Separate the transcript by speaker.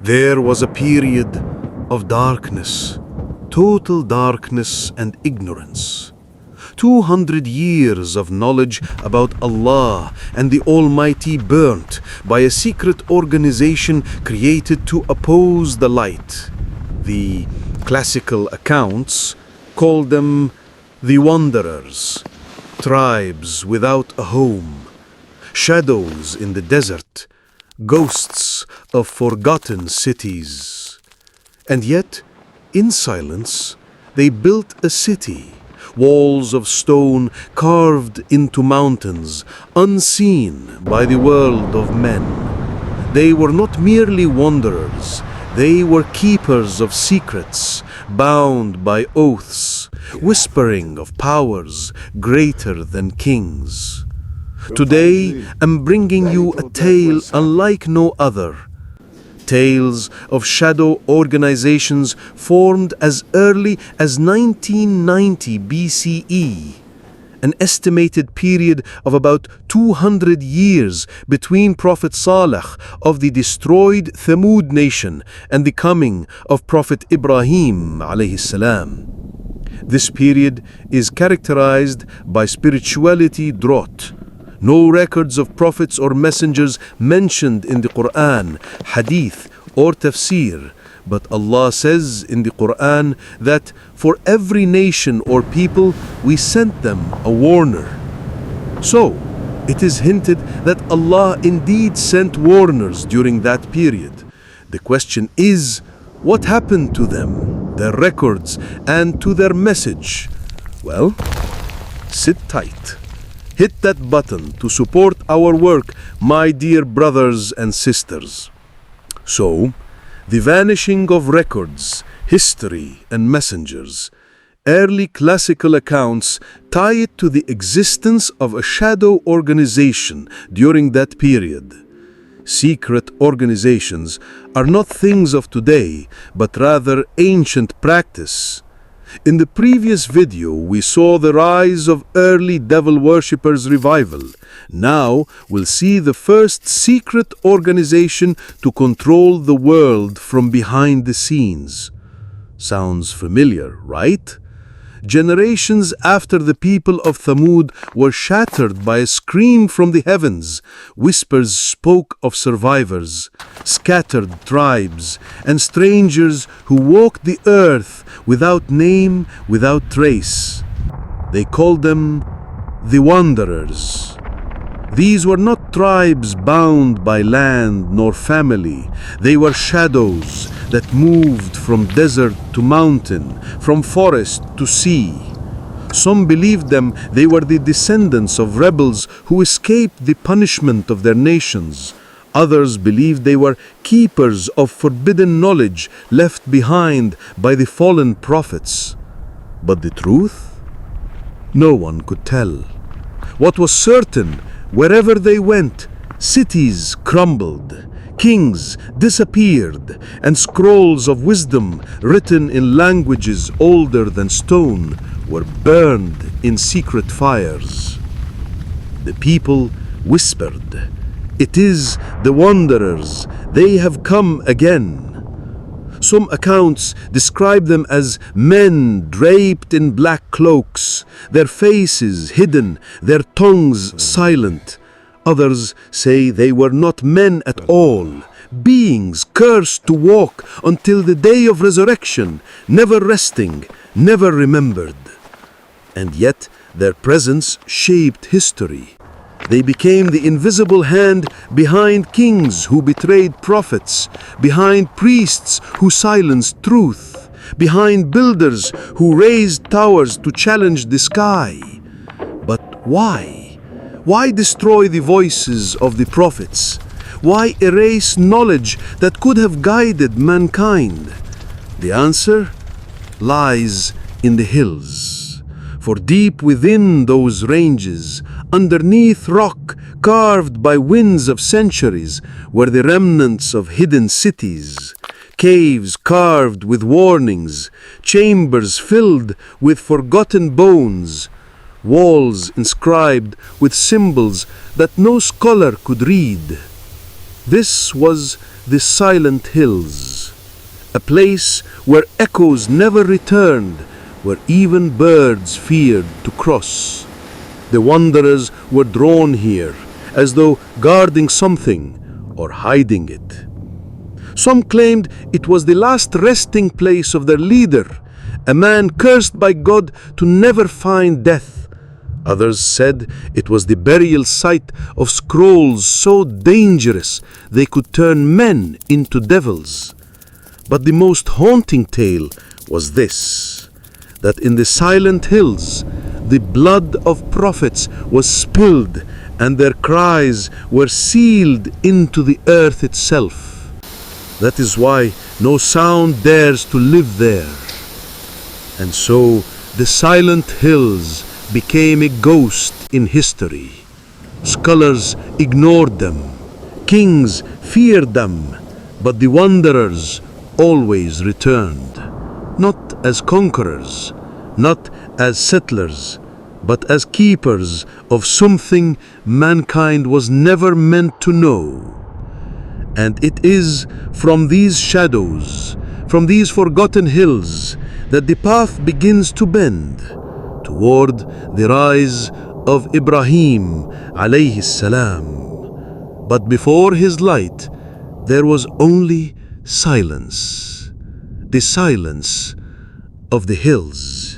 Speaker 1: There was a period of darkness, total darkness and ignorance. 200 years of knowledge about Allah and the Almighty burnt by a secret organization created to oppose the light. The classical accounts call them the wanderers, tribes without a home, shadows in the desert, ghosts of forgotten cities. And yet, in silence, they built a city, walls of stone carved into mountains, unseen by the world of men. They were not merely wanderers, they were keepers of secrets, bound by oaths, whispering of powers greater than kings. Today, I'm bringing you a tale unlike no other. Tales of shadow organizations formed as early as 1990 B.C.E., an estimated period of about 200 years between Prophet Saleh of the destroyed Thamud nation and the coming of Prophet Ibrāhīm alayhi salam. This period is characterized by spirituality drought. No records of prophets or messengers mentioned in the Qur'an, hadith, or tafsir, but Allah says in the Qur'an that for every nation or people we sent them a warner. So, it is hinted that Allah indeed sent warners during that period. The question is, what happened to them, their records, and to their message? Well, sit tight. Hit that button to support our work, my dear brothers and sisters. So, the vanishing of records, history, and messengers. Early classical accounts tie it to the existence of a shadow organization during that period. Secret organizations are not things of today, but rather ancient practice. In the previous video, we saw the rise of early devil worshippers' revival. Now, we'll see the first secret organization to control the world from behind the scenes. Sounds familiar, right? Generations after the people of Thamud were shattered by a scream from the heavens, whispers spoke of survivors, scattered tribes, and strangers who walked the earth without name, without trace. They called them the wanderers. These were not tribes bound by land nor family. They were shadows that moved from desert to mountain, from forest to sea. Some believed them they were the descendants of rebels who escaped the punishment of their nations. Others believed they were keepers of forbidden knowledge left behind by the fallen prophets. But the truth? No one could tell. What was certain, wherever they went, cities crumbled, kings disappeared, and scrolls of wisdom written in languages older than stone were burned in secret fires. The people whispered, "It is the wanderers, they have come again." Some accounts describe them as men draped in black cloaks, their faces hidden, their tongues silent. Others say they were not men at all, beings cursed to walk until the day of resurrection, never resting, never remembered. And yet their presence shaped history. They became the invisible hand behind kings who betrayed prophets, behind priests who silenced truth, behind builders who raised towers to challenge the sky. But why? Why destroy the voices of the prophets? Why erase knowledge that could have guided mankind? The answer lies in the hills. For deep within those ranges, underneath rock carved by winds of centuries, were the remnants of hidden cities, caves carved with warnings, chambers filled with forgotten bones, walls inscribed with symbols that no scholar could read. This was the silent hills, a place where echoes never returned, where even birds feared to cross. The wanderers were drawn here, as though guarding something or hiding it. Some claimed it was the last resting place of their leader, a man cursed by God to never find death. Others said it was the burial site of scrolls so dangerous they could turn men into devils. But the most haunting tale was this, that in the silent hills the blood of prophets was spilled and their cries were sealed into the earth itself. That is why no sound dares to live there. And so the silent hills became a ghost in history. Scholars ignored them, kings feared them, but the wanderers always returned, not as conquerors, not as settlers, but as keepers of something mankind was never meant to know. And it is from these shadows, from these forgotten hills, that the path begins to bend toward the rise of Ibrāhīm alayhi salam. But before his light, there was only silence, the silence of the hills.